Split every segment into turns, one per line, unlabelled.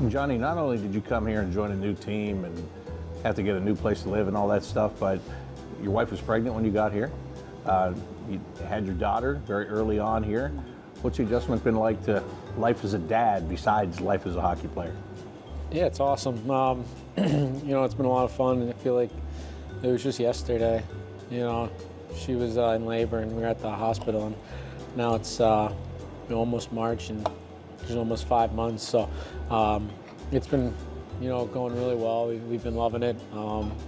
And Johnny, not only did you come here and join a new team and have to get a new place to live and all that stuff, but your wife was pregnant when you got here. You had your daughter very early on here. What's the adjustment been like to life as a dad besides life as a hockey player?
Yeah, it's awesome. You know, it's been a lot of fun, and I feel like it was just yesterday. You know, she was in labor, and we were at the hospital, and now it's you know, almost March, and she's almost 5 months. So it's been, you know, going really well. We've been loving it.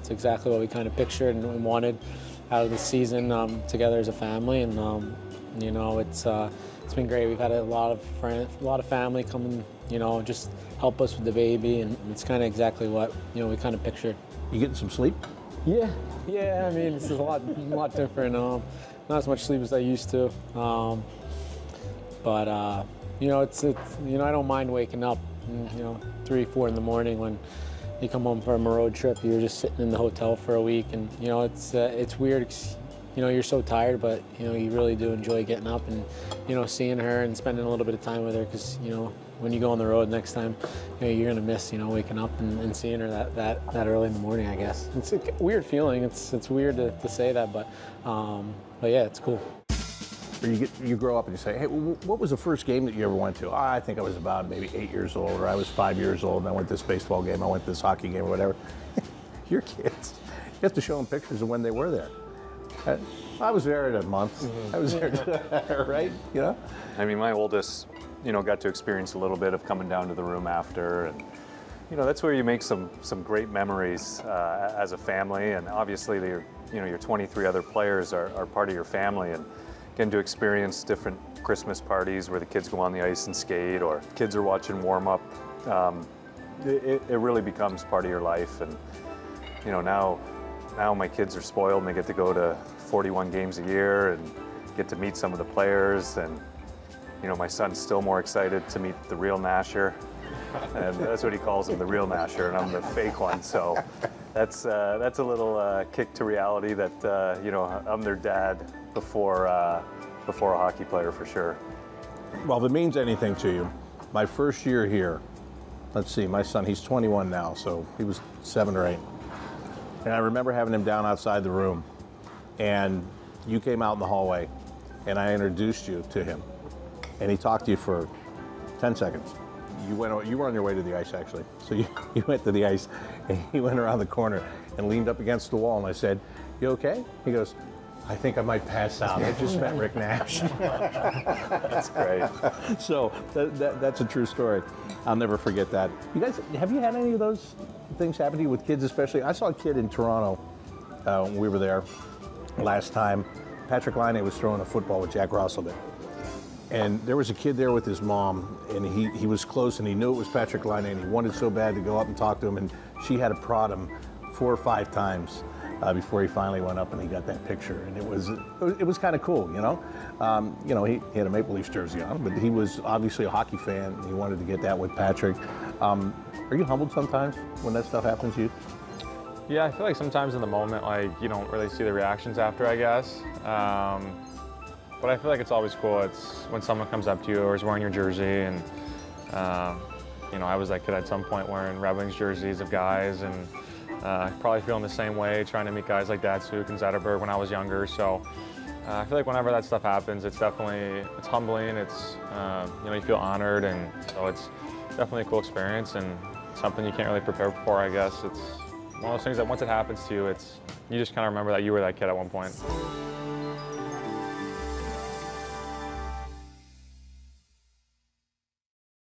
It's exactly what we kind of pictured and wanted out of the season together as a family, and you know, it's been great. We've had a lot of friends, a lot of family come and, you know, just help us with the baby, and it's kind of exactly what, you know, we kind of pictured.
You getting some sleep?
Yeah. I mean, this is a lot different. Not as much sleep as I used to, but you know, it's you know, I don't mind waking up, you know, 3, 4 in the morning when you come home from a road trip. You're just sitting in the hotel for a week, and you know, it's weird. You know, you're so tired, but you know, you really do enjoy getting up and, you know, seeing her and spending a little bit of time with her, because you know, when you go on the road next time, you know, you're gonna miss, you know, waking up and seeing her that early in the morning. I guess it's a weird feeling. It's weird to say that, but yeah, it's cool.
Or you grow up and you say, hey, what was the first game that you ever went to? Oh, I think I was about maybe 8 years old, or I was 5 years old and I went to this baseball game, I went to this hockey game, or whatever. Your kids, you have to show them pictures of when they were there. I was there at a month. I was there, right? You know?
I mean, my oldest, you know, got to experience a little bit of coming down to the room after, and you know, that's where you make some great memories as a family. And obviously, your 23 other players are part of your family, and getting to experience different Christmas parties where the kids go on the ice and skate, or kids are watching warm up. It really becomes part of your life, and you know, now my kids are spoiled and they get to go to 41 games a year and get to meet some of the players, and you know, my son's still more excited to meet the real Nasher, and that's what he calls him, the real Nasher, and I'm the fake one. So that's a little kick to reality that you know, I'm their dad before a hockey player, for sure.
Well, if it means anything to you, my first year here, let's see, my son, he's 21 now, so he was 7 or 8. And I remember having him down outside the room, and you came out in the hallway, and I introduced you to him, and he talked to you for 10 seconds. You were on your way to the ice, actually. So you went to the ice, and he went around the corner and leaned up against the wall, and I said, "You okay?" He goes, "I think I might pass out. I just met Rick Nash."
That's great.
So that's a true story. I'll never forget that. You guys, have you had any of those things happen to you with kids, especially? I saw a kid in Toronto when we were there last time. Patrick Laine was throwing a football with Jack Rosselman. And there was a kid there with his mom, and he was close, and he knew it was Patrick Laine, and he wanted so bad to go up and talk to him, and she had to prod him 4 or 5 times before he finally went up and he got that picture. And it was kind of cool, you know? You know, he had a Maple Leafs jersey on, but he was obviously a hockey fan, and he wanted to get that with Patrick. Are you humbled sometimes when that stuff happens to you?
Yeah, I feel like sometimes in the moment, like, you don't really see the reactions after, I guess. But I feel like it's always cool. It's when someone comes up to you or is wearing your jersey, and you know, I was that kid at some point wearing Red Wings jerseys of guys, and probably feeling the same way, trying to meet guys like Datsuk and Zetterberg when I was younger. So I feel like whenever that stuff happens, it's humbling. It's you know, you feel honored, and so it's definitely a cool experience and something you can't really prepare for, I guess. It's one of those things that once it happens to you, you just kind of remember that you were that kid at one point.